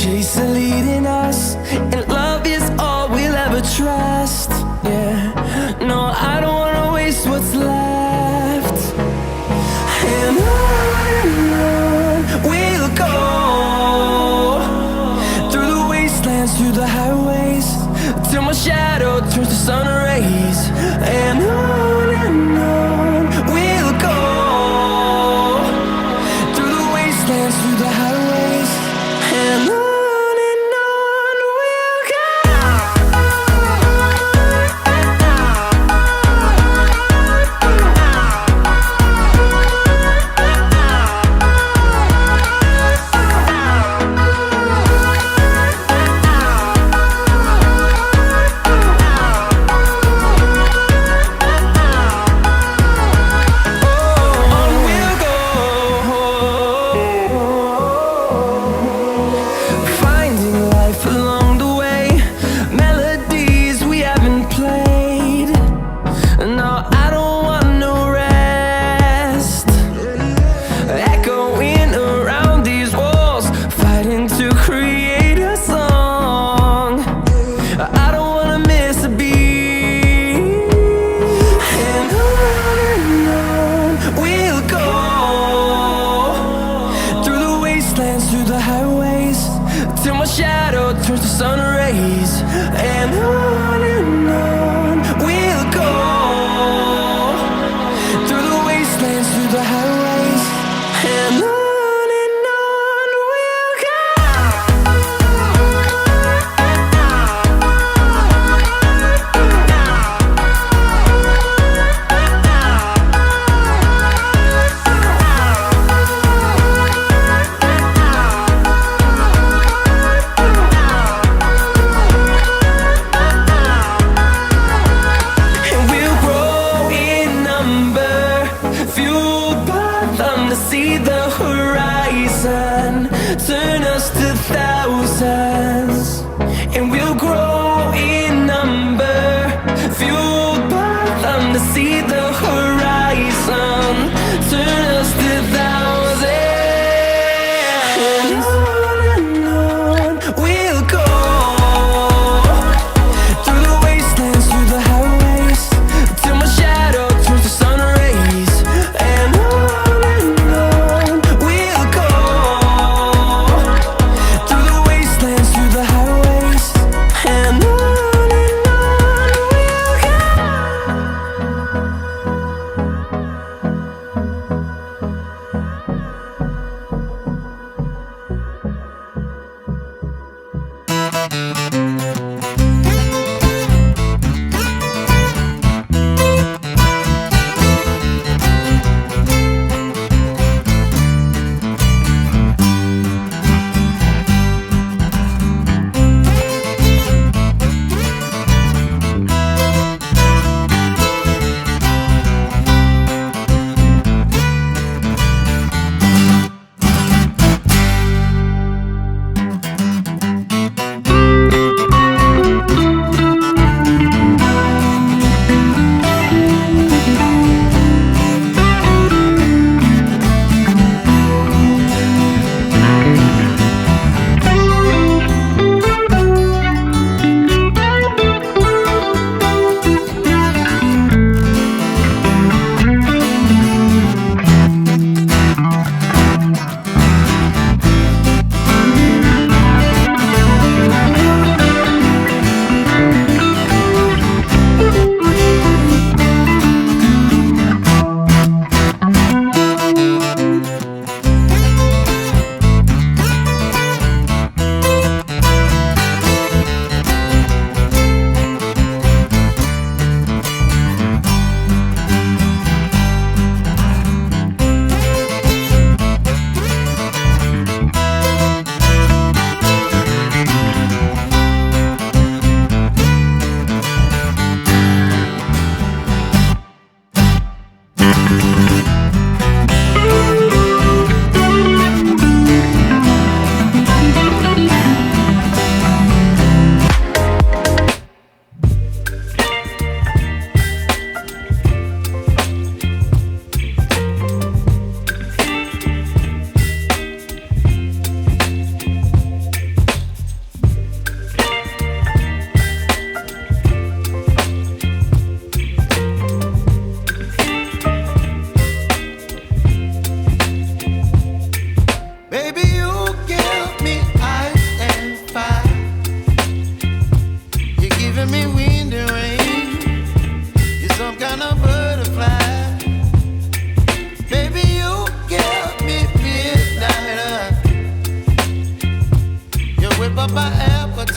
chase the leading us, and love is all we'll ever trust. Yeah, no, I don't wanna waste what's left. And on we'll go, through the wastelands, through the highways, till my shadow turns to sun rays. And on we'll go, through the wastelands, through the highways, and on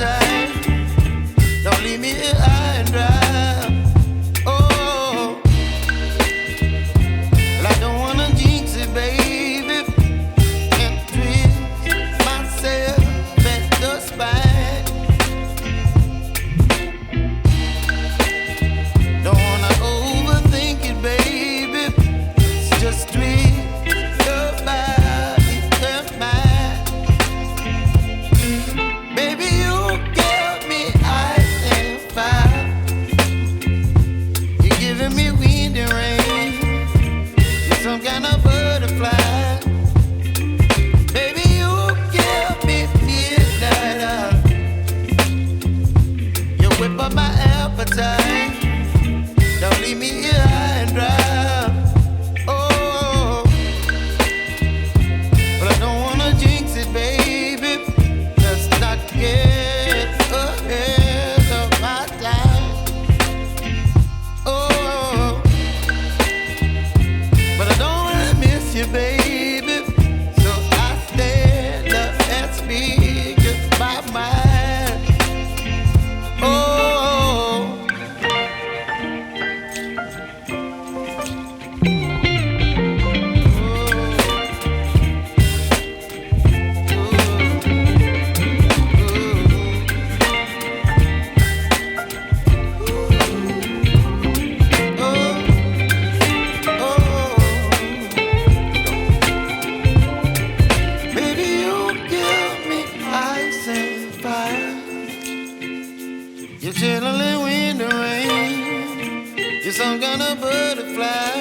appetite. Don't leave me here high and dry. Oh, well, I don't wanna jinx it, baby, and twist myself at the spine. Don't wanna overthink it, baby. It's just twist your body and mine. Baby, you give me ice and fire. You're giving me wind and rain. You're some kind of butterfly. Baby, you give me midnight. You whip up my appetite. Don't leave me here high and dry. Oh, but I don't wanna jinx it, baby. Let's not get ahead of my time. Oh, but I don't wanna miss you, baby. So I stand up and speak my mind. Oh. Baby, you give me ice and fire. You're chilling wind and rain. You're some kind of butterfly.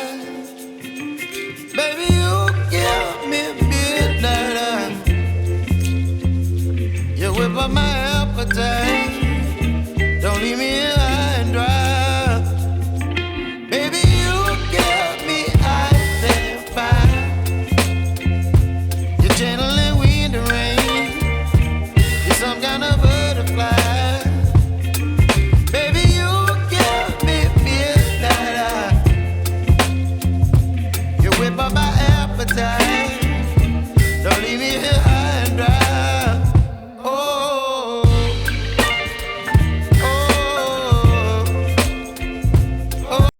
Baby, you give me midnight. You whip up my appetite.